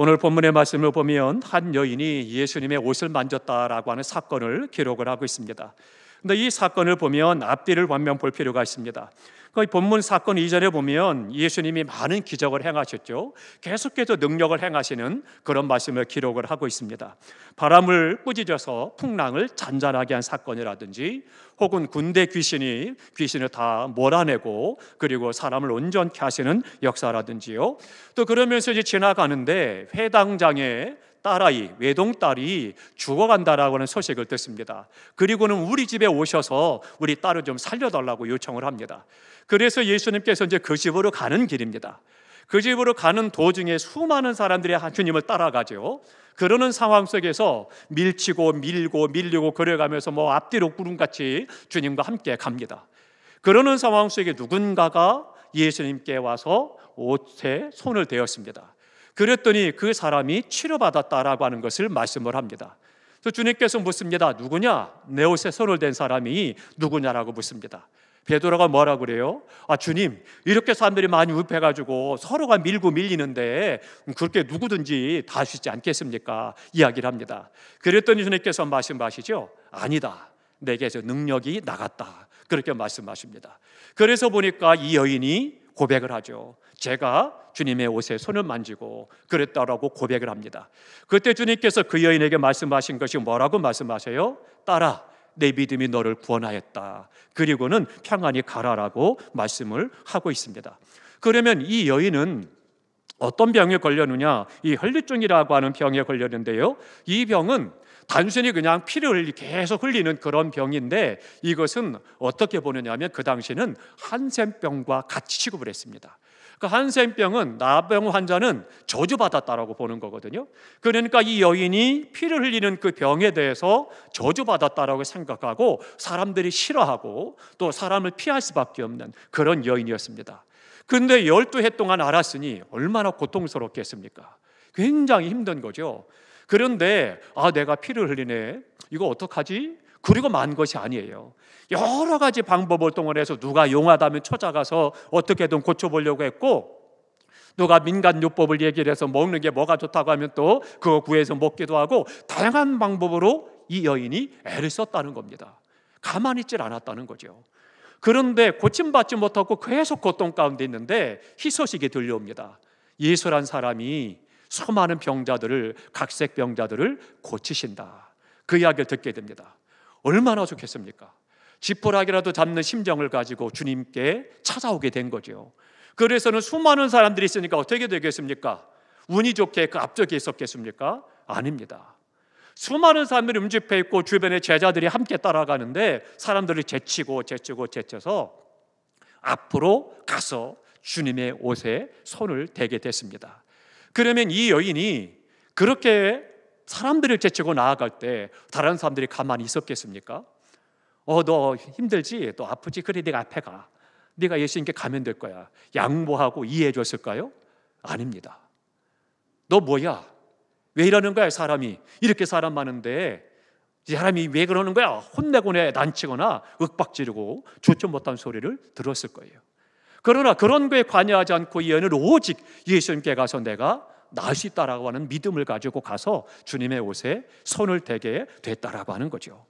오늘 본문의 말씀을 보면 한 여인이 예수님의 옷을 만졌다라고 하는 사건을 기록을 하고 있습니다. 근데 이 사건을 보면 앞뒤를 반면 볼 필요가 있습니다. 그 본문 사건 이전에 보면 예수님이 많은 기적을 행하셨죠. 계속해서 능력을 행하시는 그런 말씀을 기록을 하고 있습니다. 바람을 꾸짖어서 풍랑을 잔잔하게 한 사건이라든지, 혹은 군대 귀신을 다 몰아내고 그리고 사람을 온전케 하시는 역사라든지요. 또 그러면서 이제 지나가는데 회당장의 딸아이, 외동딸이 죽어간다라고 하는 소식을 듣습니다. 그리고는 우리 집에 오셔서 우리 딸을 좀 살려달라고 요청을 합니다. 그래서 예수님께서 이제 그 집으로 가는 길입니다. 그 집으로 가는 도중에 수많은 사람들이 주님을 따라가죠. 그러는 상황 속에서 밀치고 밀고 밀리고 그래가면서 앞뒤로 구름같이 주님과 함께 갑니다. 그러는 상황 속에 누군가가 예수님께 와서 옷에 손을 대었습니다. 그랬더니 그 사람이 치료받았다라고 하는 것을 말씀을 합니다. 그래서 주님께서 묻습니다. 누구냐? 내 옷에 손을 댄 사람이 누구냐라고 묻습니다. 베드로가 뭐라고 그래요? 주님, 이렇게 사람들이 많이 읍해가지고 서로가 밀고 밀리는데 그렇게 누구든지 다 할 수 있지 않겠습니까? 이야기를 합니다. 그랬더니 주님께서 말씀하시죠. 아니다, 내게서 능력이 나갔다, 그렇게 말씀하십니다. 그래서 보니까 이 여인이 고백을 하죠. 제가 주님의 옷에 손을 만지고 그랬다라고 고백을 합니다. 그때 주님께서 그 여인에게 말씀하신 것이 뭐라고 말씀하세요? 딸아, 내 믿음이 너를 구원하였다. 그리고는 평안히 가라라고 말씀을 하고 있습니다. 그러면 이 여인은 어떤 병에 걸렸느냐? 이 혈류증이라고 하는 병에 걸렸는데요, 이 병은 단순히 그냥 피를 계속 흘리는 그런 병인데, 이것은 어떻게 보느냐 하면 그 당시에는 한센병과 같이 취급을 했습니다. 그 한센병은 나병 환자는 저주받았다라고 보는 거거든요. 그러니까 이 여인이 피를 흘리는 그 병에 대해서 저주받았다라고 생각하고 사람들이 싫어하고 또 사람을 피할 수밖에 없는 그런 여인이었습니다. 그런데 12해 동안 앓았으니 얼마나 고통스럽겠습니까? 굉장히 힘든 거죠. 그런데 내가 피를 흘리네, 이거 어떡하지? 그리고 만 것이 아니에요. 여러 가지 방법을 동원해서 누가 용하다면 찾아가서 어떻게든 고쳐보려고 했고, 누가 민간요법을 얘기를 해서 먹는 게 뭐가 좋다고 하면 또 그거 구해서 먹기도 하고, 다양한 방법으로 이 여인이 애를 썼다는 겁니다. 가만히 있질 않았다는 거죠. 그런데 고침받지 못하고 계속 고통 가운데 있는데 희소식이 들려옵니다. 예수란 사람이 수많은 병자들을, 각색 병자들을 고치신다. 그 이야기를 듣게 됩니다. 얼마나 좋겠습니까? 지푸라기라도 잡는 심정을 가지고 주님께 찾아오게 된 거죠. 그래서는 수많은 사람들이 있으니까 어떻게 되겠습니까? 운이 좋게 그 앞쪽에 있었겠습니까? 아닙니다. 수많은 사람들이 움집해 있고 주변에 제자들이 함께 따라가는데 사람들이 제쳐서 앞으로 가서 주님의 옷에 손을 대게 됐습니다. 그러면 이 여인이 그렇게 사람들을 제치고 나아갈 때 다른 사람들이 가만히 있었겠습니까? 너 힘들지? 너 아프지? 그래, 네가 앞에 가. 네가 예수님께 가면 될 거야. 양보하고 이해해 줬을까요? 아닙니다. 너 뭐야? 왜 이러는 거야? 사람이 이렇게 사람 많은데 이 사람이 왜 그러는 거야? 혼내고 난치거나 윽박지르고 좋지 못한 소리를 들었을 거예요. 그러나 그런 거에 관여하지 않고 이 여인은 오직 예수님께 가서 내가 나을 수 있다라고 하는 믿음을 가지고 가서 주님의 옷에 손을 대게 됐다라고 하는 거죠.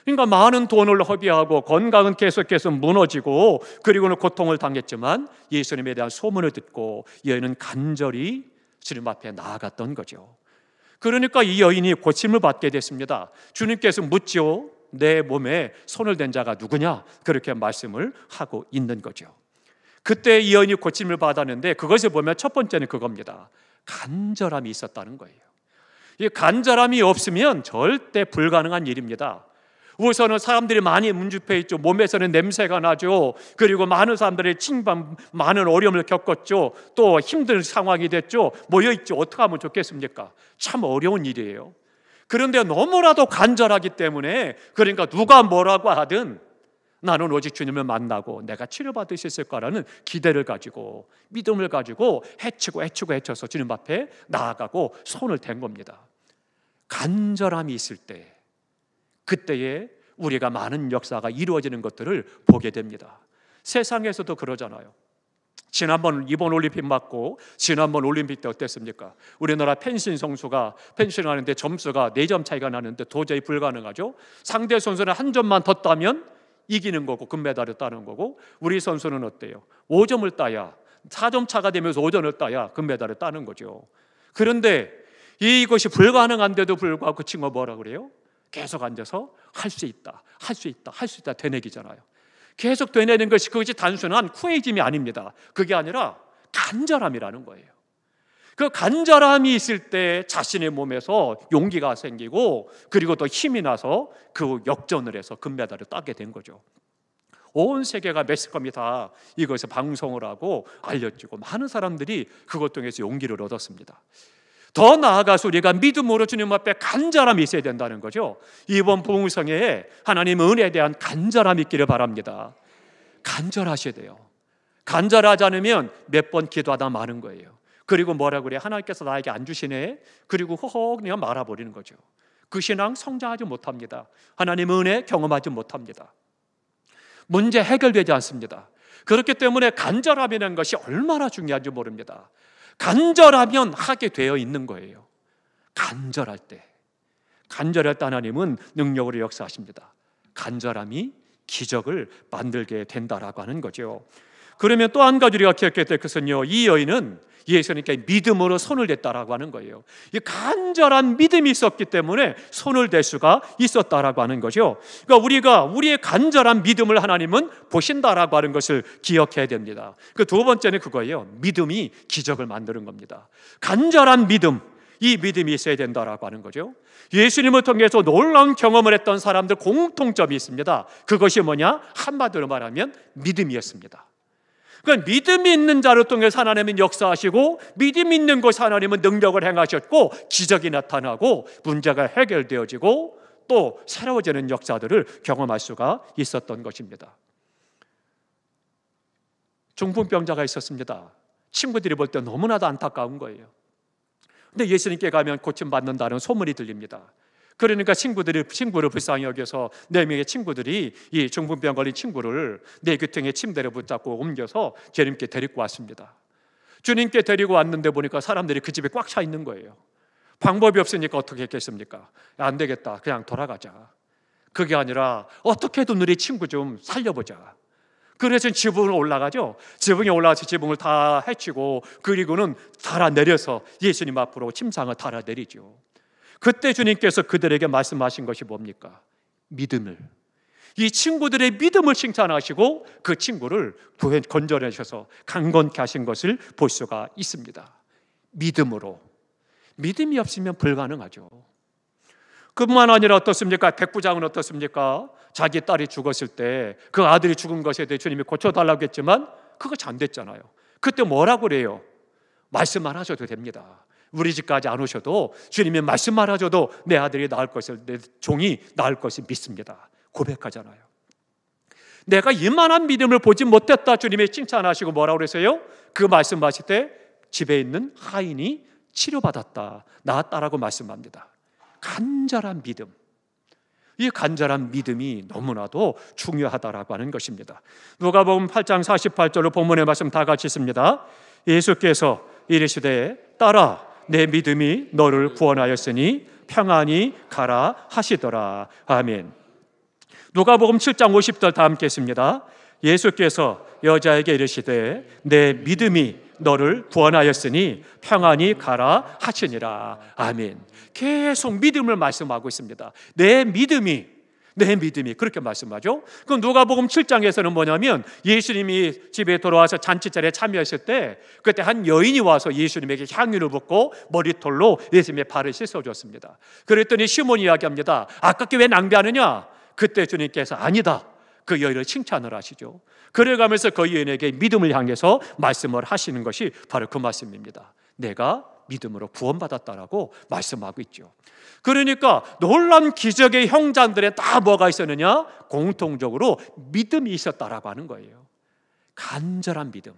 그러니까 많은 돈을 허비하고 건강은 계속해서 무너지고 그리고는 고통을 당했지만 예수님에 대한 소문을 듣고 여인은 간절히 주님 앞에 나아갔던 거죠. 그러니까 이 여인이 고침을 받게 됐습니다. 주님께서 묻죠. 내 몸에 손을 댄 자가 누구냐? 그렇게 말씀을 하고 있는 거죠. 그때 이 여인이 고침을 받았는데 그것을 보면 첫 번째는 그겁니다. 간절함이 있었다는 거예요. 이 간절함이 없으면 절대 불가능한 일입니다. 우선은 사람들이 많이 문집해 있죠. 몸에서는 냄새가 나죠. 그리고 많은 사람들이 침방, 많은 어려움을 겪었죠. 또 힘든 상황이 됐죠. 모여있죠. 어떻게 하면 좋겠습니까? 참 어려운 일이에요. 그런데 너무나도 간절하기 때문에, 그러니까 누가 뭐라고 하든 나는 오직 주님을 만나고 내가 치료받을 수 있을 거라는 기대를 가지고 믿음을 가지고 헤쳐서 주님 앞에 나아가고 손을 댄 겁니다. 간절함이 있을 때, 그때에 우리가 많은 역사가 이루어지는 것들을 보게 됩니다. 세상에서도 그러잖아요. 지난번 이번 올림픽 맞고 지난번 올림픽 때 어땠습니까? 우리나라 펜싱 선수가 펜싱하는데 점수가 4점 차이가 나는데 도저히 불가능하죠. 상대 선수는 한 점만 더 따면 이기는 거고 금메달을 따는 거고, 우리 선수는 어때요? 5점을 따야, 4점 차가 되면서 5점을 따야 금메달을 따는 거죠. 그런데 이것이 불가능한데도 불구하고 그 친구가 뭐라 그래요? 계속 앉아서 할 수 있다, 할 수 있다, 할 수 있다 되뇌기잖아요. 계속 되뇌는 것이 그것이 단순한 쿠에이즘이 아닙니다. 그게 아니라 간절함이라는 거예요. 그 간절함이 있을 때 자신의 몸에서 용기가 생기고, 그리고 또 힘이 나서 그 역전을 해서 금메달을 따게 된 거죠. 온 세계가 매스컴이 다 이것을 방송을 하고 알려주고, 많은 사람들이 그것 통해서 용기를 얻었습니다. 더 나아가서 우리가 믿음으로 주님 앞에 간절함이 있어야 된다는 거죠. 이번 부흥성회에 하나님의 은혜에 대한 간절함이 있기를 바랍니다. 간절하셔야 돼요. 간절하지 않으면 몇 번 기도하다 마는 거예요. 그리고 뭐라고 그래요? 하나님께서 나에게 안 주시네. 그리고 허허 그냥 말아버리는 거죠. 그 신앙 성장하지 못합니다. 하나님의 은혜 경험하지 못합니다. 문제 해결되지 않습니다. 그렇기 때문에 간절함이라는 것이 얼마나 중요한지 모릅니다. 간절하면 하게 되어 있는 거예요. 간절할 때 하나님은 능력으로 역사하십니다. 간절함이 기적을 만들게 된다라고 하는 거죠. 그러면 또 한 가지 우리가 기억해야 될 것은요, 이 여인은 예수님께 믿음으로 손을 댔다라고 하는 거예요. 이 간절한 믿음이 있었기 때문에 손을 댈 수가 있었다라고 하는 거죠. 그러니까 우리의 간절한 믿음을 하나님은 보신다라고 하는 것을 기억해야 됩니다. 그 두 번째는 그거예요. 믿음이 기적을 만드는 겁니다. 간절한 믿음, 이 믿음이 있어야 된다라고 하는 거죠. 예수님을 통해서 놀라운 경험을 했던 사람들 공통점이 있습니다. 그것이 뭐냐? 한마디로 말하면 믿음이었습니다. 그러니까 믿음이 있는 자를 통해서 하나님은 역사하시고, 믿음이 있는 곳 하나님은 능력을 행하셨고, 기적이 나타나고 문제가 해결되어지고 또 새로워지는 역사들을 경험할 수가 있었던 것입니다. 중풍병자가 있었습니다. 친구들이 볼 때 너무나도 안타까운 거예요. 근데 예수님께 가면 고침받는다는 소문이 들립니다. 그러니까 친구를 불쌍히 여겨서 4명의 친구들이 이 중풍병 걸린 친구를 뇌교통의 침대를 붙잡고 옮겨서 주님께 데리고 왔습니다. 주님께 데리고 왔는데 보니까 사람들이 그 집에 꽉 차 있는 거예요. 방법이 없으니까 어떻게 했겠습니까? 안 되겠다, 그냥 돌아가자. 그게 아니라 어떻게든 우리 친구 좀 살려보자. 그래서 지붕을 올라가죠. 지붕에 올라가서 지붕을 다 헤치고, 그리고는 달아내려서 예수님 앞으로 침상을 달아내리죠. 그때 주님께서 그들에게 말씀하신 것이 뭡니까? 믿음을. 이 친구들의 믿음을 칭찬하시고 그 친구를 건져내셔서 강건케 하신 것을 볼 수가 있습니다. 믿음으로. 믿음이 없으면 불가능하죠. 그뿐만 아니라 어떻습니까? 백부장은 어떻습니까? 자기 딸이 죽었을 때 그 아들이 죽은 것에 대해 주님이 고쳐달라고 했지만 그거 잘 안 됐잖아요. 그때 뭐라고 그래요? 말씀만 하셔도 됩니다. 우리 집까지 안 오셔도 주님이 말씀만 하셔도 내 아들이 나을 것을, 내 종이 나을 것을 믿습니다. 고백하잖아요. 내가 이만한 믿음을 보지 못했다 주님이 칭찬하시고 뭐라고 그러세요? 그 말씀하실 때 집에 있는 하인이 치료받았다, 나았다라고 말씀합니다. 간절한 믿음, 이 간절한 믿음이 너무나도 중요하다라고 하는 것입니다. 누가복음 8장 48절로 본문의 말씀 다 같이 있습니다. 예수께서 이르시되 딸아 내 믿음이 너를 구원하였으니 평안히 가라 하시더라. 아멘. 누가복음 7장 50절 다 함께 했습니다. 예수께서 여자에게 이르시되 내 믿음이 너를 구원하였으니 평안히 가라 하시니라. 아멘. 계속 믿음을 말씀하고 있습니다. 내 믿음이 그렇게 말씀하죠. 그럼 누가복음 7장에서는 뭐냐면 예수님이 집에 돌아와서 잔치자리에 참여했을 때 그때 한 여인이 와서 예수님에게 향유를 붓고 머리털로 예수님의 발을 씻어줬습니다. 그랬더니 시몬이 이야기합니다. 아깝게 왜 낭비하느냐? 그때 주님께서 아니다, 그 여인을 칭찬을 하시죠. 그래가면서 그 여인에게 믿음을 향해서 말씀을 하시는 것이 바로 그 말씀입니다. 내가 믿음으로 구원받았다라고 말씀하고 있죠. 그러니까 놀라운 기적의 형장들에 다 뭐가 있었느냐? 공통적으로 믿음이 있었다라고 하는 거예요. 간절한 믿음.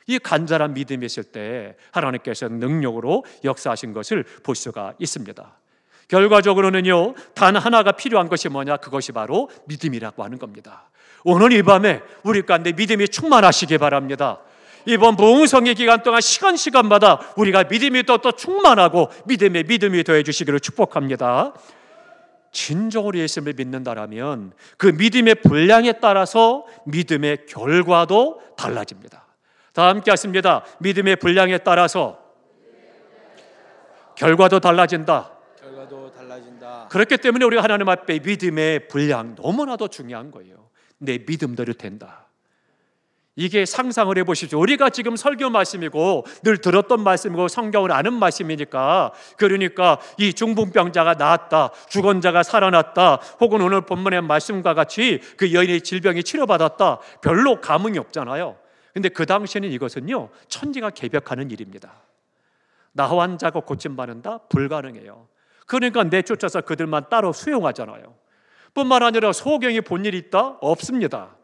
이 간절한 믿음이 있을 때 하나님께서 능력으로 역사하신 것을 볼 수가 있습니다. 결과적으로는요, 단 하나가 필요한 것이 뭐냐? 그것이 바로 믿음이라고 하는 겁니다. 오늘 이 밤에 우리 가운데 믿음이 충만하시기 바랍니다. 이번 부흥성의 기간 동안 시간마다 우리가 믿음이 또 충만하고 믿음이 더해 주시기를 축복합니다. 진정으로 예수님을 믿는다라면 그 믿음의 분량에 따라서 믿음의 결과도 달라집니다. 다 함께 하십니다. 믿음의 분량에 따라서 결과도 달라진다. 그렇기 때문에 우리가 하나님 앞에 믿음의 분량 너무나도 중요한 거예요. 내 믿음대로 된다. 이게 상상을 해보시죠. 우리가 지금 설교 말씀이고 늘 들었던 말씀이고 성경을 아는 말씀이니까, 그러니까 이 중풍병자가 나았다, 죽은 자가 살아났다, 혹은 오늘 본문의 말씀과 같이 그 여인의 질병이 치료받았다, 별로 감흥이 없잖아요. 근데 그 당시에는 이것은요, 천지가 개벽하는 일입니다. 나 환자가 고침받는다? 불가능해요. 그러니까 내쫓아서 그들만 따로 수용하잖아요. 뿐만 아니라 소경이 본 일이 있다? 없습니다.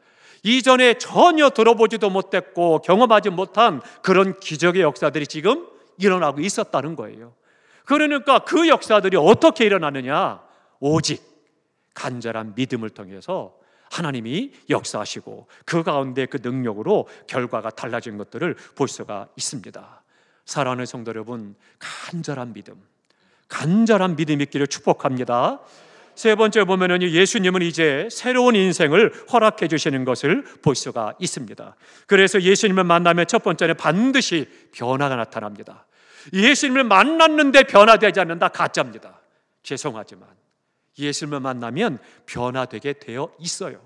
이전에 전혀 들어보지도 못했고 경험하지 못한 그런 기적의 역사들이 지금 일어나고 있었다는 거예요. 그러니까 그 역사들이 어떻게 일어나느냐? 오직 간절한 믿음을 통해서 하나님이 역사하시고 그 가운데 그 능력으로 결과가 달라진 것들을 볼 수가 있습니다. 사랑하는 성도 여러분, 간절한 믿음 있기를 축복합니다. 세 번째 보면은 예수님은 이제 새로운 인생을 허락해 주시는 것을 볼 수가 있습니다. 그래서 예수님을 만나면 첫 번째는 반드시 변화가 나타납니다. 예수님을 만났는데 변화되지 않는다? 가짜입니다. 죄송하지만 예수님을 만나면 변화되게 되어 있어요.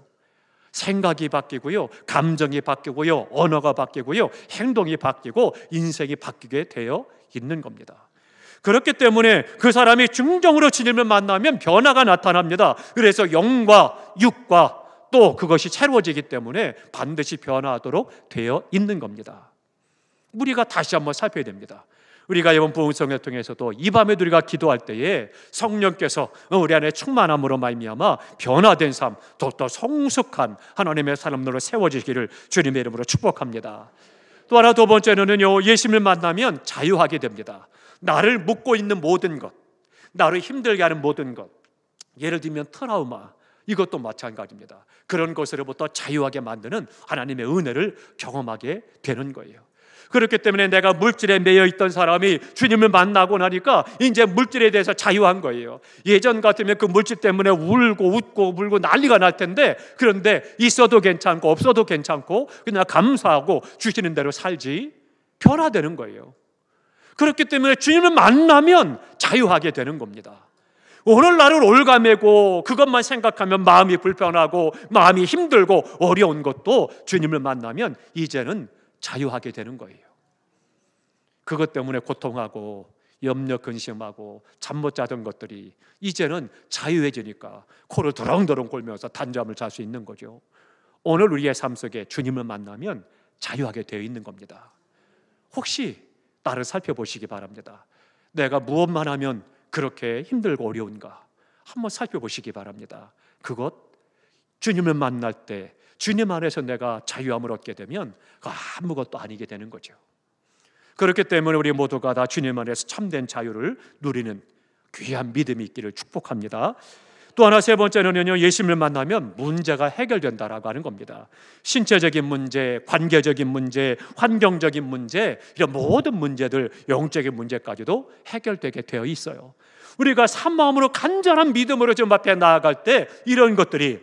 생각이 바뀌고요, 감정이 바뀌고요, 언어가 바뀌고요, 행동이 바뀌고 인생이 바뀌게 되어 있는 겁니다. 그렇기 때문에 그 사람이 중정으로 주님을 만나면 변화가 나타납니다. 그래서 영과 육과 또 그것이 새로워지기 때문에 반드시 변화하도록 되어 있는 겁니다. 우리가 다시 한번 살펴야 됩니다. 우리가 이번 부흥성을 통해서도 이 밤에 우리가 기도할 때에 성령께서 우리 안에 충만함으로 말미암아 변화된 삶, 더 성숙한 하나님의 사람으로 세워지기를 주님의 이름으로 축복합니다. 또 하나 두 번째는요, 예수님을 만나면 자유하게 됩니다. 나를 묶고 있는 모든 것, 나를 힘들게 하는 모든 것, 예를 들면 트라우마, 이것도 마찬가지입니다. 그런 것으로부터 자유하게 만드는 하나님의 은혜를 경험하게 되는 거예요. 그렇기 때문에 내가 물질에 매여 있던 사람이 주님을 만나고 나니까 이제 물질에 대해서 자유한 거예요. 예전 같으면 그 물질 때문에 울고 웃고 물고 난리가 날 텐데, 그런데 있어도 괜찮고 없어도 괜찮고 그냥 감사하고 주시는 대로 살지, 변화되는 거예요. 그렇기 때문에 주님을 만나면 자유하게 되는 겁니다. 오늘날을 올가매고 그것만 생각하면 마음이 불편하고 마음이 힘들고 어려운 것도 주님을 만나면 이제는 자유하게 되는 거예요. 그것 때문에 고통하고 염려 근심하고 잠 못 자던 것들이 이제는 자유해지니까 코를 더렁더렁 골면서 단잠을 잘 수 있는 거죠. 오늘 우리의 삶 속에 주님을 만나면 자유하게 되어 있는 겁니다. 혹시 나를 살펴보시기 바랍니다. 내가 무엇만 하면 그렇게 힘들고 어려운가 한번 살펴보시기 바랍니다. 그것 주님을 만날 때 주님 안에서 내가 자유함을 얻게 되면 아무것도 아니게 되는 거죠. 그렇기 때문에 우리 모두가 다 주님 안에서 참된 자유를 누리는 귀한 믿음이 있기를 축복합니다. 또 하나 세 번째는요, 예수님을 만나면 문제가 해결된다라고 하는 겁니다. 신체적인 문제, 관계적인 문제, 환경적인 문제, 이런 모든 문제들, 영적인 문제까지도 해결되게 되어 있어요. 우리가 산마음으로 간절한 믿음으로 좀 앞에 나아갈 때 이런 것들이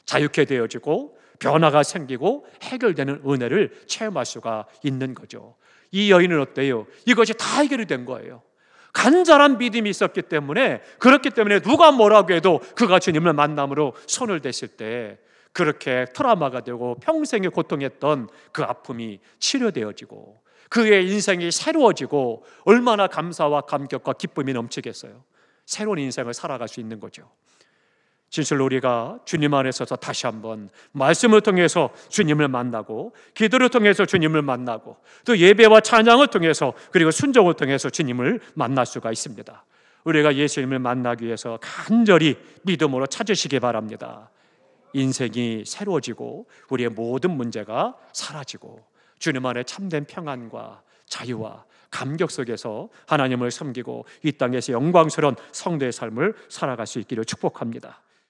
자유케 되어지고 변화가 생기고 해결되는 은혜를 체험할 수가 있는 거죠. 이 여인은 어때요? 이것이 다 해결이 된 거예요. 간절한 믿음이 있었기 때문에, 그렇기 때문에 누가 뭐라고 해도 그가 주님을 만남으로 손을 댔을 때 그렇게 트라우마가 되고 평생에 고통했던 그 아픔이 치료되어지고 그의 인생이 새로워지고 얼마나 감사와 감격과 기쁨이 넘치겠어요. 새로운 인생을 살아갈 수 있는 거죠. 진실로 우리가 주님 안에서 다시 한번 말씀을 통해서 주님을 만나고 기도를 통해서 주님을 만나고 또 예배와 찬양을 통해서 그리고 순종을 통해서 주님을 만날 수가 있습니다. 우리가 예수님을 만나기 위해서 간절히 믿음으로 찾으시기 바랍니다. 인생이 새로워지고 우리의 모든 문제가 사라지고 주님 안에 참된 평안과 자유와 감격 속에서 하나님을 섬기고 이 땅에서 영광스러운 성도의 삶을 살아갈 수 있기를 축복합니다.